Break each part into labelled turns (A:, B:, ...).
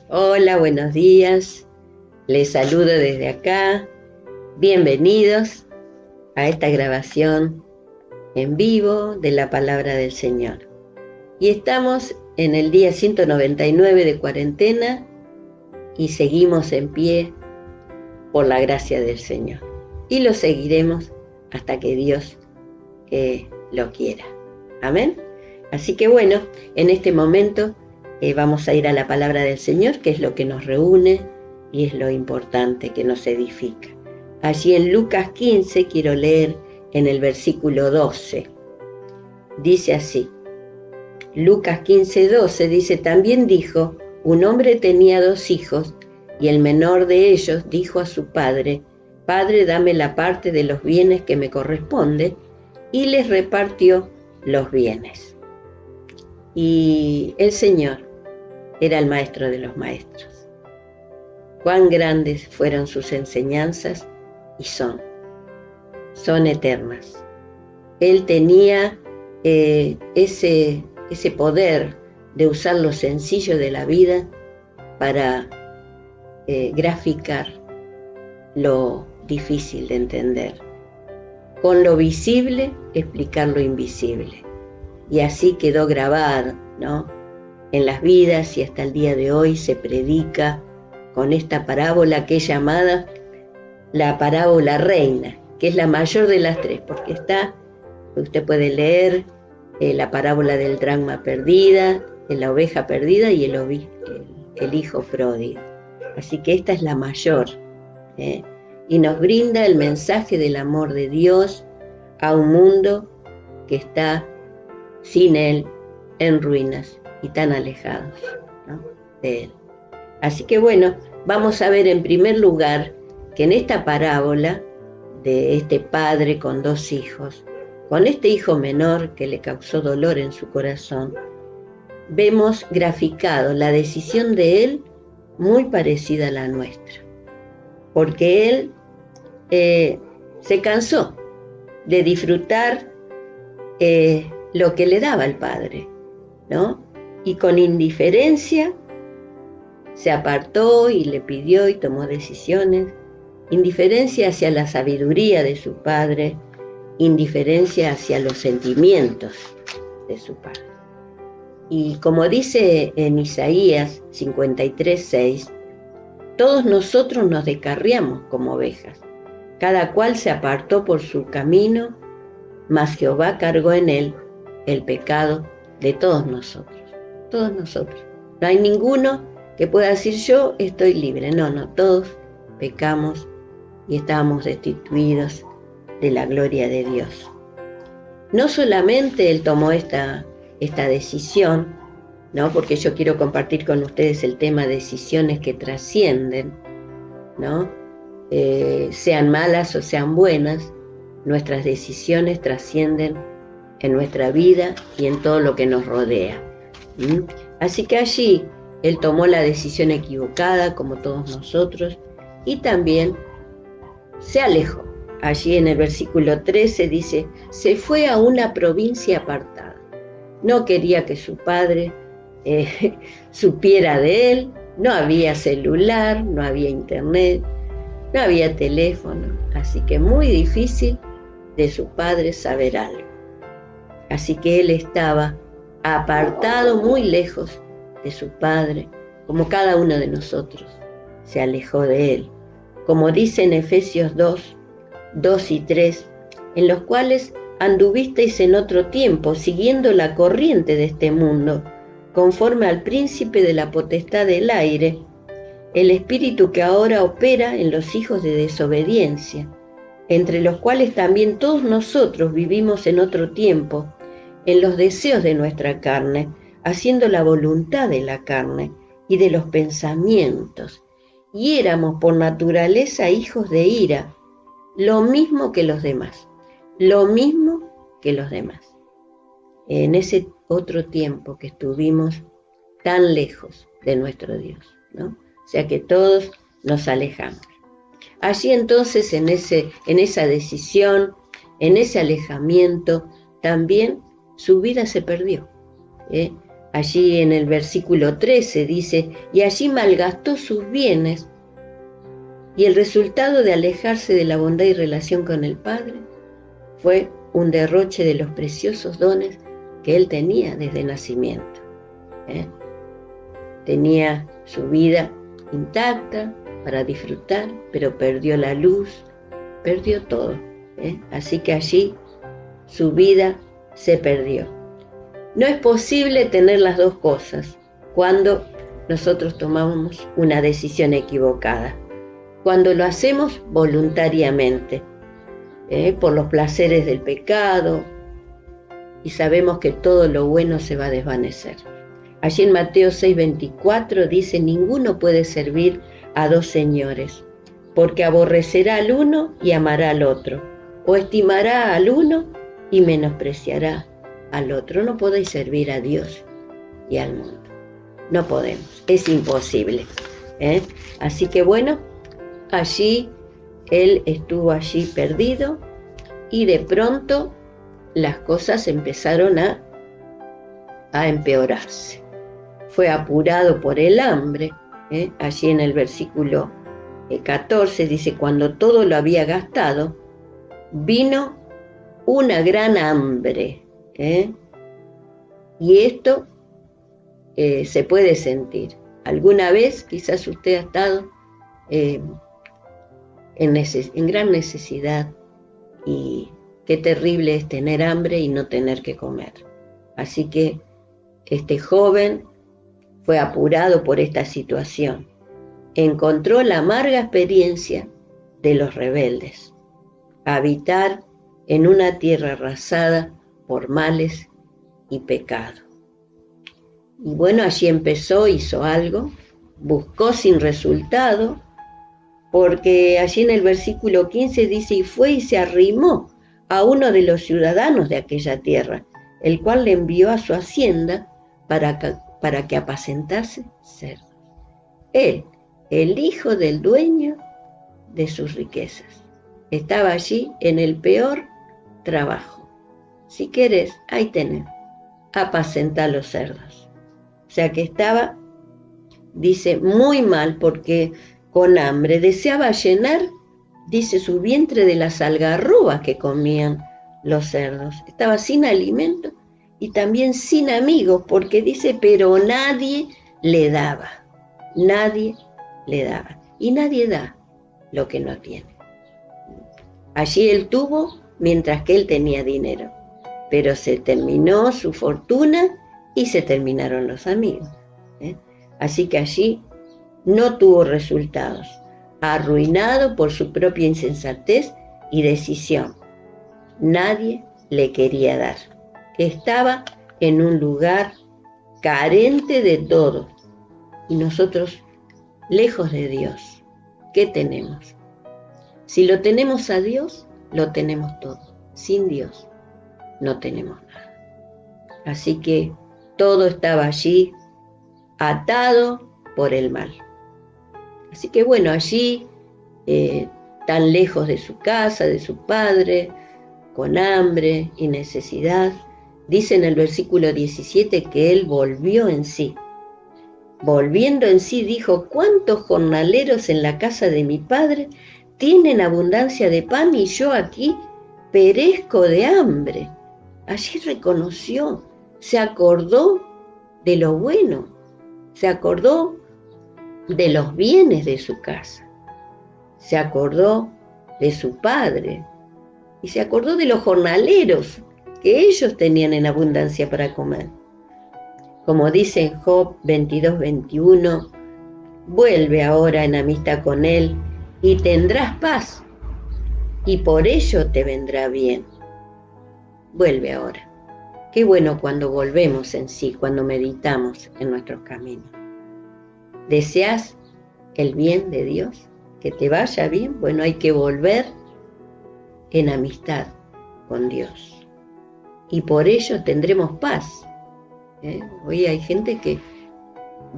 A: Hola, buenos días. Les saludo desde acá. Bienvenidos a esta grabación en vivo de la palabra del Señor. Y estamos en el día 199 de cuarentena y seguimos en pie por la gracia del Señor. Y lo seguiremos hasta que Dios lo quiera. Amén. Así que bueno, en este momento vamos a ir a la palabra del Señor, que es lo que nos reúne y es lo importante que nos edifica. Allí en Lucas 15 quiero leer en el versículo 12. Dice así, Lucas 15:12 dice, también dijo, un hombre tenía 2 hijos y el menor de ellos dijo a su padre, Padre, dame la parte de los bienes que me corresponde, y les repartió los bienes. Y el Señor era el maestro de los maestros. Cuán grandes fueron sus enseñanzas y son eternas. Él tenía ese poder de usar lo sencillo de la vida para graficar lo difícil de entender. Con lo visible, explicar lo invisible. Y así quedó grabado, ¿no?, en las vidas, y hasta el día de hoy se predica con esta parábola que es llamada la parábola reina, que es la mayor de las 3, porque usted puede leer la parábola del dracma perdida, de la oveja perdida y el hijo pródigo. Así que esta es la mayor, y nos brinda el mensaje del amor de Dios a un mundo que está sin Él, en ruinas y tan alejados, ¿no?, de Él. Así que bueno, vamos a ver en primer lugar que en esta parábola de este padre con 2 hijos, con este hijo menor que le causó dolor en su corazón, vemos graficado la decisión de él muy parecida a la nuestra, porque él se cansó de disfrutar lo que le daba el padre, ¿no? Y con indiferencia se apartó y le pidió y tomó decisiones, indiferencia hacia la sabiduría de su padre, indiferencia hacia los sentimientos de su padre. Y como dice en Isaías 53:6, todos nosotros nos descarriamos como ovejas, cada cual se apartó por su camino, mas Jehová cargó en él el pecado de todos nosotros. Todos nosotros. No hay ninguno que pueda decir yo estoy libre. No, todos pecamos y estábamos destituidos de la gloria de Dios. No solamente él tomó esta decisión, ¿no?, porque yo quiero compartir con ustedes el tema decisiones que trascienden, ¿no? Sean malas o sean buenas, nuestras decisiones trascienden en nuestra vida y en todo lo que nos rodea. Así que allí él tomó la decisión equivocada, como todos nosotros, y también se alejó. Allí en el versículo 13 dice, se fue a una provincia apartada. No quería que su padre supiera de él, no había celular, no había internet, no había teléfono, así que muy difícil de su padre saber algo. Así que él estaba apartado muy lejos de su padre, como cada uno de nosotros se alejó de él. Como dice en Efesios 2 y 3, en los cuales anduvisteis en otro tiempo, siguiendo la corriente de este mundo, conforme al príncipe de la potestad del aire, el espíritu que ahora opera en los hijos de desobediencia, entre los cuales también todos nosotros vivimos en otro tiempo, en los deseos de nuestra carne, haciendo la voluntad de la carne y de los pensamientos, y éramos por naturaleza hijos de ira, lo mismo que los demás, en ese otro tiempo que estuvimos tan lejos de nuestro Dios, ¿no? O sea que todos nos alejamos. Allí entonces en esa decisión, en ese alejamiento, también su vida se perdió. Allí en el versículo 13 dice, y allí malgastó sus bienes, y el resultado de alejarse de la bondad y relación con el Padre fue un derroche de los preciosos dones que él tenía desde nacimiento. Tenía su vida intacta para disfrutar, pero perdió la luz, perdió todo. Así que allí su vida se perdió. No es posible tener las dos cosas cuando nosotros tomamos una decisión equivocada, cuando lo hacemos voluntariamente, por los placeres del pecado, y sabemos que todo lo bueno se va a desvanecer. Allí en Mateo 6:24 dice, ninguno puede servir a dos señores, porque aborrecerá al uno y amará al otro, o estimará al uno y menospreciará al otro. No podéis servir a Dios y al mundo. No podemos, es imposible. Así que bueno, allí él estuvo allí perdido y de pronto las cosas empezaron a empeorarse. Fue apurado por el hambre. Allí en el versículo 14 dice, cuando todo lo había gastado, vino una gran hambre. Y esto se puede sentir. Alguna vez quizás usted ha estado en gran necesidad, y qué terrible es tener hambre y no tener que comer. Así que este joven fue apurado por esta situación. Encontró la amarga experiencia de los rebeldes, habitar en una tierra arrasada por males y pecado. Y bueno, allí empezó, hizo algo, buscó sin resultado, porque allí en el versículo 15 dice, y fue y se arrimó a uno de los ciudadanos de aquella tierra, el cual le envió a su hacienda para que apacentase cerdos. Él, el hijo del dueño de sus riquezas, estaba allí en el peor trabajo. Si querés, ahí tenés, apacentar los cerdos. O sea que estaba, dice, muy mal, porque con hambre deseaba llenar, dice, su vientre de las algarrobas que comían los cerdos. Estaba sin alimento y también sin amigos, porque dice, pero nadie le daba. Nadie le daba. Y nadie da lo que no tiene. Allí él tuvo mientras que él tenía dinero, pero se terminó su fortuna y se terminaron los amigos. Así que allí no tuvo resultados, arruinado por su propia insensatez y decisión. Nadie le quería dar. Estaba en un lugar carente de todo. Y nosotros, lejos de Dios, ¿qué tenemos? Si lo tenemos a Dios, lo tenemos todo. Sin Dios, no tenemos nada. Así que todo estaba allí, atado por el mal. Así que bueno, allí, tan lejos de su casa, de su padre, con hambre y necesidad, dice en el versículo 17 que él volvió en sí. Volviendo en sí dijo, ¿cuántos jornaleros en la casa de mi padre tienen abundancia de pan y yo aquí perezco de hambre? Allí reconoció, se acordó de lo bueno, se acordó de los bienes de su casa, se acordó de su padre y se acordó de los jornaleros que ellos tenían en abundancia para comer. Como dice en Job 22:21, vuelve ahora en amistad con él y tendrás paz, y por ello te vendrá bien. Vuelve ahora. Qué bueno cuando volvemos en sí, cuando meditamos en nuestros caminos. ¿Deseas el bien de Dios? ¿Que te vaya bien? Bueno, hay que volver en amistad con Dios. Y por ello tendremos paz. Hoy hay gente que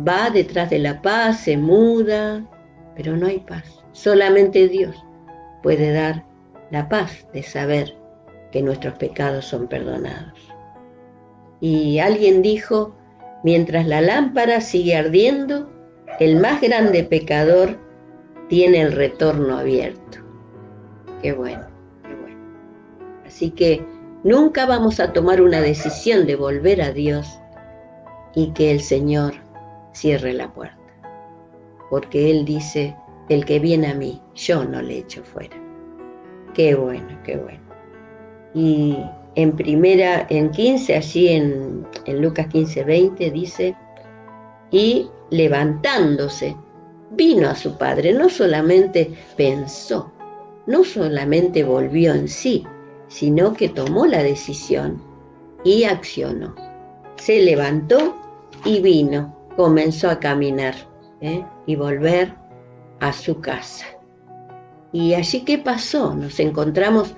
A: va detrás de la paz, se muda, pero no hay paz. Solamente Dios puede dar la paz de saber que nuestros pecados son perdonados. Y alguien dijo Mientras la lámpara sigue ardiendo, el más grande pecador tiene el retorno abierto. Qué bueno, qué bueno. Así que nunca vamos a tomar una decisión de volver a Dios y que el Señor cierre la puerta. Porque Él dice, el que viene a mí, yo no le echo fuera. Qué bueno, qué bueno. Y en 15, allí en Lucas 15:20 dice, y levantándose, vino a su padre. No solamente pensó, no solamente volvió en sí, sino que tomó la decisión y accionó. Se levantó y vino, comenzó a caminar y volver a su casa. Y allí, ¿qué pasó? Nos encontramos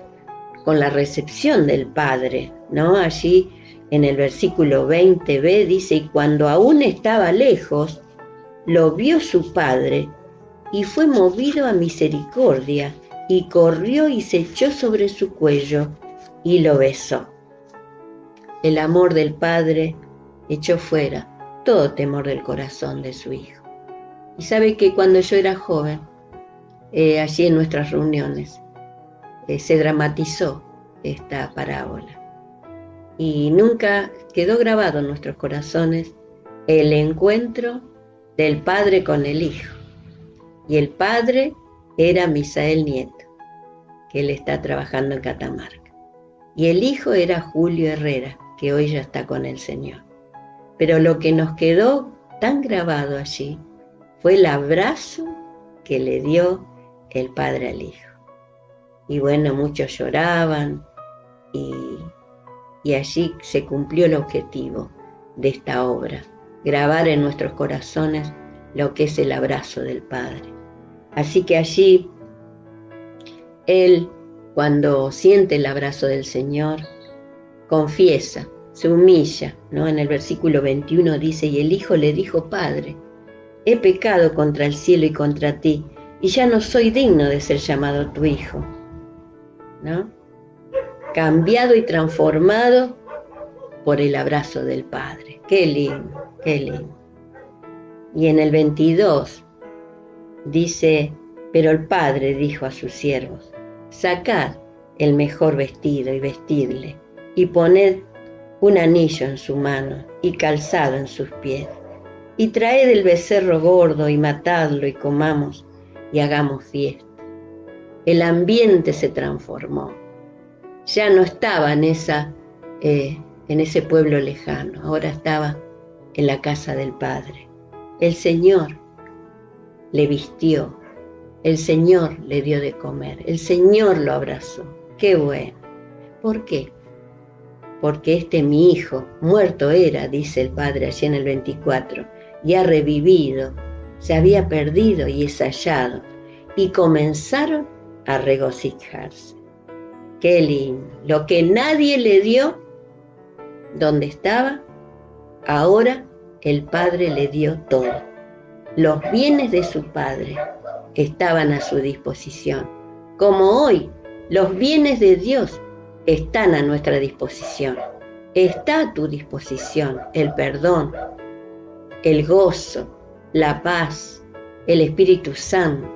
A: con la recepción del Padre, ¿no? Allí en el versículo 20b dice, y cuando aún estaba lejos, lo vio su Padre y fue movido a misericordia y corrió y se echó sobre su cuello y lo besó. El amor del Padre echó fuera todo temor del corazón de su Hijo. Y sabe que cuando yo era joven, allí en nuestras reuniones, se dramatizó esta parábola. Y nunca quedó grabado en nuestros corazones el encuentro del Padre con el Hijo. Y el Padre era Misael Nieto, que él está trabajando en Catamarca. Y el Hijo era Julio Herrera, que hoy ya está con el Señor. Pero lo que nos quedó tan grabado allí fue el abrazo que le dio el Padre al Hijo. Y bueno, muchos lloraban y allí se cumplió el objetivo de esta obra, grabar en nuestros corazones lo que es el abrazo del Padre. Así que allí, él, cuando siente el abrazo del Señor, confiesa, se humilla, ¿no? En el versículo 21 dice, y el Hijo le dijo, Padre, he pecado contra el cielo y contra ti, y ya no soy digno de ser llamado tu Hijo, ¿no? Cambiado y transformado por el abrazo del Padre. Qué lindo, qué lindo. Y en el 22 dice, pero el Padre dijo a sus siervos, sacad el mejor vestido y vestidle, y poned un anillo en su mano y calzado en sus pies, y traed el becerro gordo y matadlo y comamos y hagamos fiesta. El ambiente se transformó. Ya no estaba en ese pueblo lejano, ahora estaba en la casa del Padre. El Señor le vistió, el Señor le dio de comer, el Señor lo abrazó. ¡Qué bueno! ¿Por qué? Porque mi hijo, muerto era, dice el Padre allí en el 24, y ha revivido, se había perdido y es hallado. Y comenzaron a regocijarse. ¡Qué lindo! Lo que nadie le dio, donde estaba, ahora el Padre le dio todo. Los bienes de su Padre estaban a su disposición, como hoy los bienes de Dios están a nuestra disposición. Está a tu disposición el perdón, el gozo, la paz, el Espíritu Santo,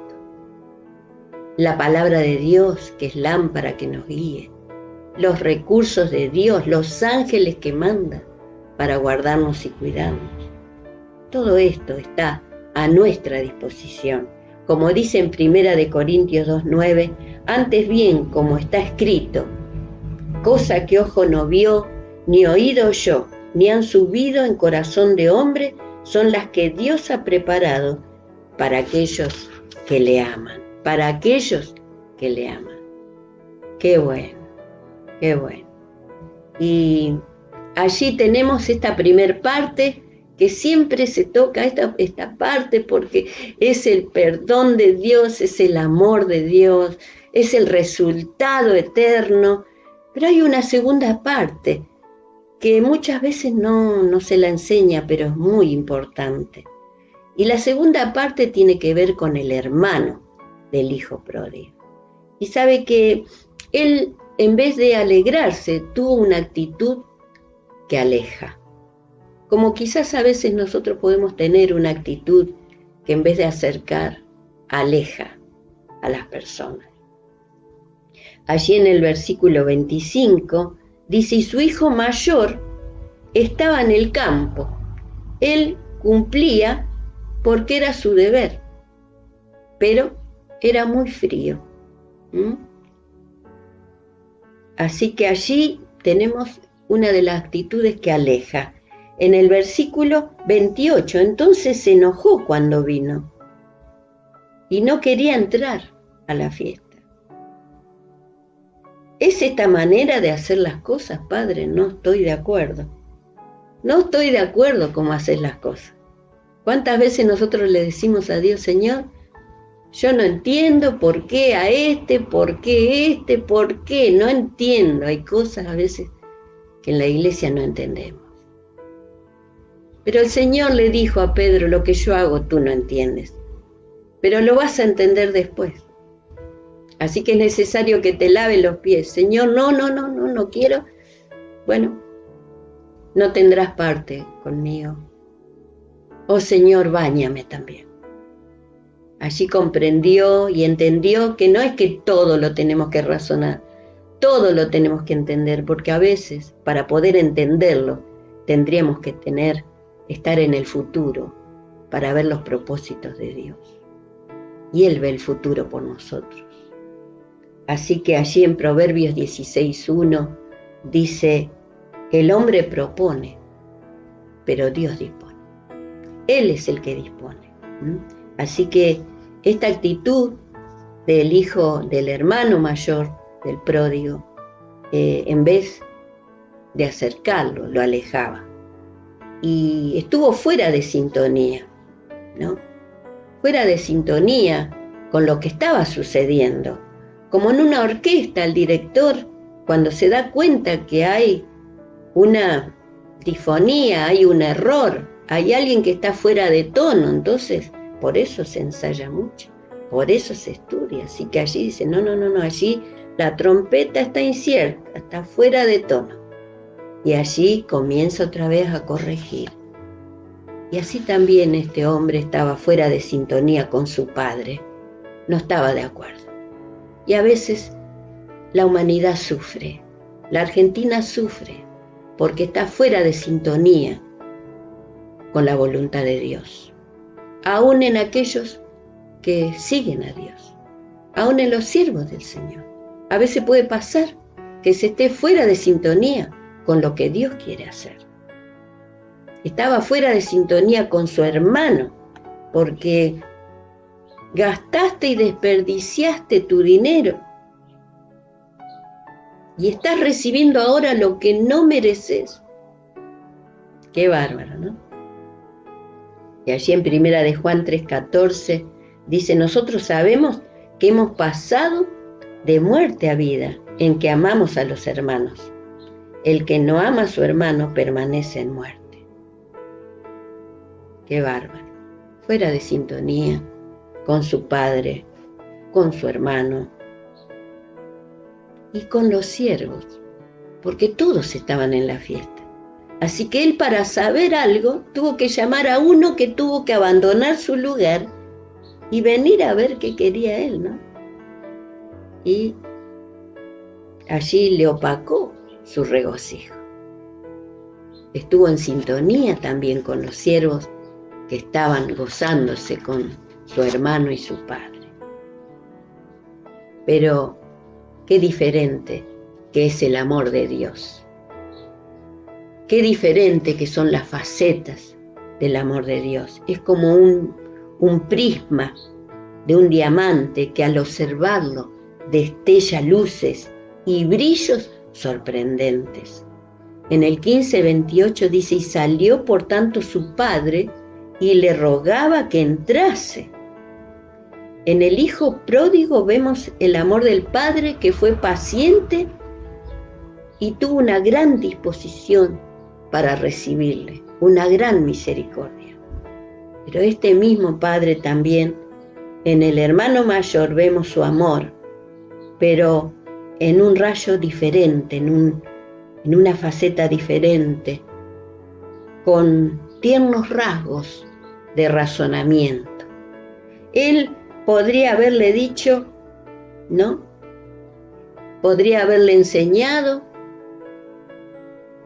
A: la palabra de Dios que es lámpara que nos guíe, los recursos de Dios, los ángeles que manda para guardarnos y cuidarnos. Todo esto está a nuestra disposición. Como dice en 1 Corintios 2:9, antes bien, como está escrito, cosa que ojo no vio, ni oído oyó, ni han subido en corazón de hombre, son las que Dios ha preparado para aquellos que le aman, para aquellos que le aman. Qué bueno, qué bueno. Y allí tenemos esta primer parte, que siempre se toca esta parte porque es el perdón de Dios, es el amor de Dios, es el resultado eterno. Pero hay una segunda parte que muchas veces no se la enseña, pero es muy importante. Y la segunda parte tiene que ver con el hermano del hijo pródigo. Y sabe que él, en vez de alegrarse, tuvo una actitud que aleja. como quizás a veces nosotros podemos tener una actitud que en vez de acercar, aleja a las personas. Allí en el versículo 25 dice, y su hijo mayor estaba en el campo. Él cumplía porque era su deber, pero era muy frío. Así que allí tenemos una de las actitudes que aleja. En el versículo 28, entonces se enojó cuando vino y no quería entrar a la fiesta. ¿Es esta manera de hacer las cosas, Padre? No estoy de acuerdo. No estoy de acuerdo cómo haces las cosas. ¿Cuántas veces nosotros le decimos a Dios, Señor, yo no entiendo por qué a por qué, no entiendo? Hay cosas a veces que en la iglesia no entendemos. Pero el Señor le dijo a Pedro, lo que yo hago tú no entiendes, pero lo vas a entender después. Así que es necesario que te lave los pies. Señor, no quiero. Bueno, no tendrás parte conmigo. Oh Señor, báñame también. Allí comprendió y entendió que no es que todo lo tenemos que razonar, todo lo tenemos que entender, porque a veces, para poder entenderlo, tendríamos que estar en el futuro para ver los propósitos de Dios. Y Él ve el futuro por nosotros. Así que allí en Proverbios 16:1 dice, el hombre propone, pero Dios dispone. Él es el que dispone. Así que esta actitud del hijo, del hermano mayor, del pródigo, en vez de acercarlo, lo alejaba. Y estuvo fuera de sintonía, ¿no? Fuera de sintonía con lo que estaba sucediendo. Como en una orquesta, el director, cuando se da cuenta que hay una disfonía, hay un error, hay alguien que está fuera de tono, entonces por eso se ensaya mucho, por eso se estudia. Así que allí dice, no, allí la trompeta está incierta, está fuera de tono. Y allí comienza otra vez a corregir. Y así también este hombre estaba fuera de sintonía con su padre, no estaba de acuerdo. Y a veces la humanidad sufre, la Argentina sufre, porque está fuera de sintonía con la voluntad de Dios. Aún en aquellos que siguen a Dios, aún en los siervos del Señor. A veces puede pasar que se esté fuera de sintonía con lo que Dios quiere hacer. Estaba fuera de sintonía con su hermano, porque gastaste y desperdiciaste tu dinero y estás recibiendo ahora lo que no mereces. Qué bárbaro, ¿no? Y allí en Primera de Juan 3:14 dice, nosotros sabemos que hemos pasado de muerte a vida, en que amamos a los hermanos. El que no ama a su hermano permanece en muerte. Qué bárbaro. Fuera de sintonía con su padre, con su hermano y con los siervos, porque todos estaban en la fiesta. Así que él, para saber algo, tuvo que llamar a uno que tuvo que abandonar su lugar y venir a ver qué quería él, ¿no? Y allí le opacó su regocijo. Estuvo en sintonía también con los siervos que estaban gozándose con su hermano y su padre. Pero qué diferente que es el amor de Dios. Qué diferente que son las facetas del amor de Dios. Es como un prisma de un diamante que al observarlo destella luces y brillos sorprendentes. En el 15:28 dice, y salió por tanto su padre y le rogaba que entrase. En el hijo pródigo vemos el amor del padre que fue paciente y tuvo una gran disposición para recibirle, una gran misericordia. Pero este mismo padre también, en el hermano mayor vemos su amor, pero en un rayo diferente, en una faceta diferente. con tiernos rasgos de razonamiento. Él podría haberle dicho, ¿no? Podría haberle enseñado,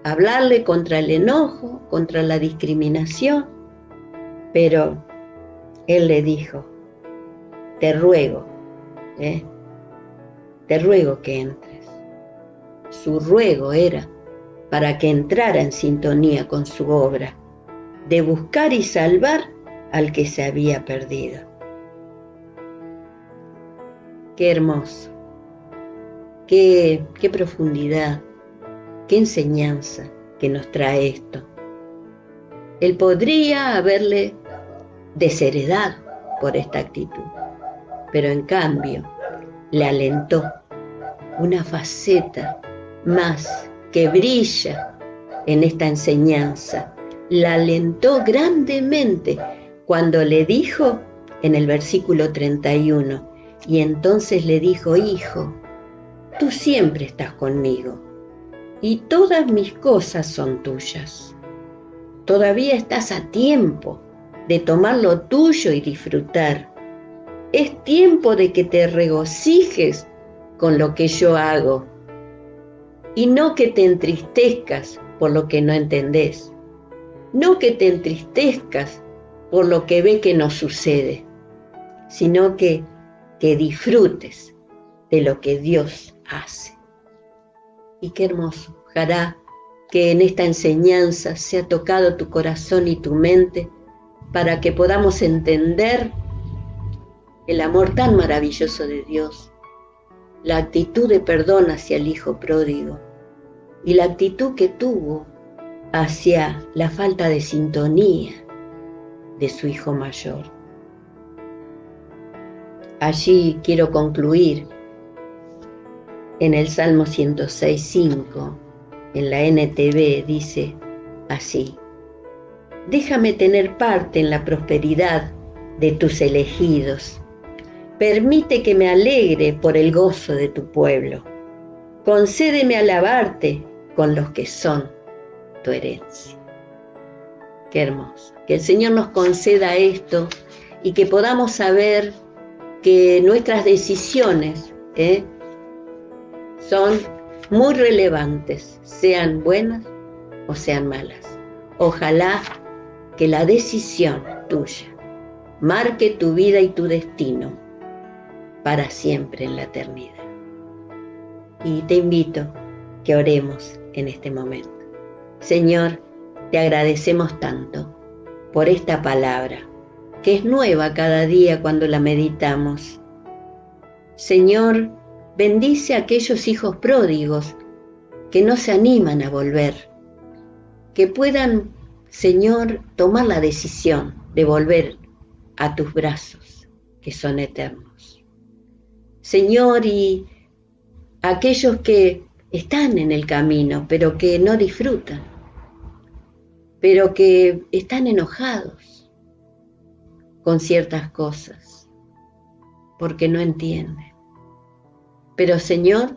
A: hablarle contra el enojo, contra la discriminación, pero él le dijo, te ruego que entres. Su ruego era para que entrara en sintonía con su obra, de buscar y salvar al que se había perdido. Qué hermoso, qué profundidad, qué enseñanza que nos trae esto. Él podría haberle desheredado por esta actitud, pero en cambio le alentó una faceta más que brilla en esta enseñanza. La alentó grandemente cuando le dijo en el versículo 31, y entonces le dijo, hijo, tú siempre estás conmigo y todas mis cosas son tuyas. Todavía estás a tiempo de tomar lo tuyo y disfrutar. Es tiempo de que te regocijes con lo que yo hago y no que te entristezcas por lo que no entendés, no que te entristezcas por lo que ve que no sucede, sino que disfrutes de lo que Dios hace. Y qué hermoso, ojalá que en esta enseñanza sea tocado tu corazón y tu mente para que podamos entender el amor tan maravilloso de Dios, la actitud de perdón hacia el hijo pródigo y la actitud que tuvo hacia la falta de sintonía de su hijo mayor. Allí quiero concluir en el Salmo 106:5, en la NTV dice así: déjame tener parte en la prosperidad de tus elegidos. Permite que me alegre por el gozo de tu pueblo. Concédeme alabarte con los que son tu herencia. Qué hermoso. Que el Señor nos conceda esto y que podamos saber que nuestras decisiones son muy relevantes, sean buenas o sean malas. Ojalá que la decisión tuya marque tu vida y tu destino para siempre en la eternidad. Y te invito que oremos en este momento. Señor, te agradecemos tanto por esta palabra, que es nueva cada día cuando la meditamos. Señor, bendice a aquellos hijos pródigos que no se animan a volver, que puedan, Señor, tomar la decisión de volver a tus brazos, que son eternos. Señor, y aquellos que están en el camino, pero que no disfrutan, pero que están enojados con ciertas cosas, porque no entienden. Pero, Señor,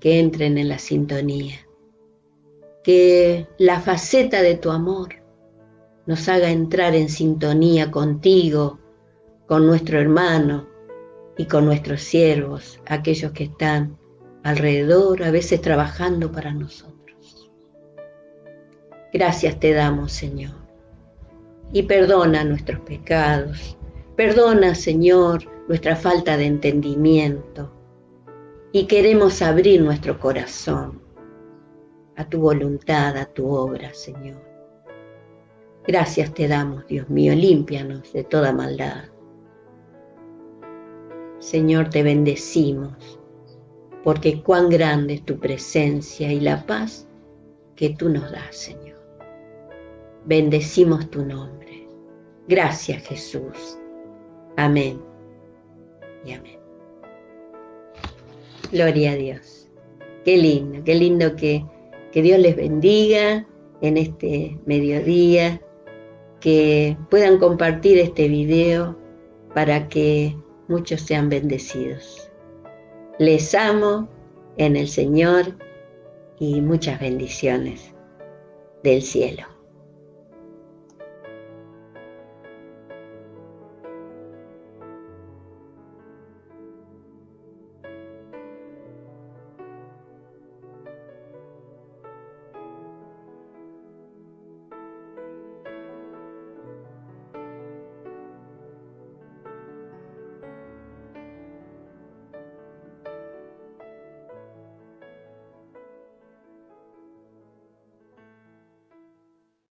A: que entren en la sintonía, que la faceta de tu amor nos haga entrar en sintonía contigo, con nuestro hermano y con nuestros siervos, aquellos que están alrededor, a veces trabajando para nosotros. Gracias te damos, Señor, y perdona nuestros pecados, perdona, Señor, nuestra falta de entendimiento, y queremos abrir nuestro corazón a tu voluntad, a tu obra, Señor. Gracias te damos, Dios mío, límpianos de toda maldad. Señor, te bendecimos, porque cuán grande es tu presencia y la paz que tú nos das, Señor. Bendecimos tu nombre. Gracias, Jesús. Amén y amén. Gloria a Dios. Qué lindo que Dios les bendiga en este mediodía, que puedan compartir este video para que muchos sean bendecidos. Les amo en el Señor y muchas bendiciones del cielo.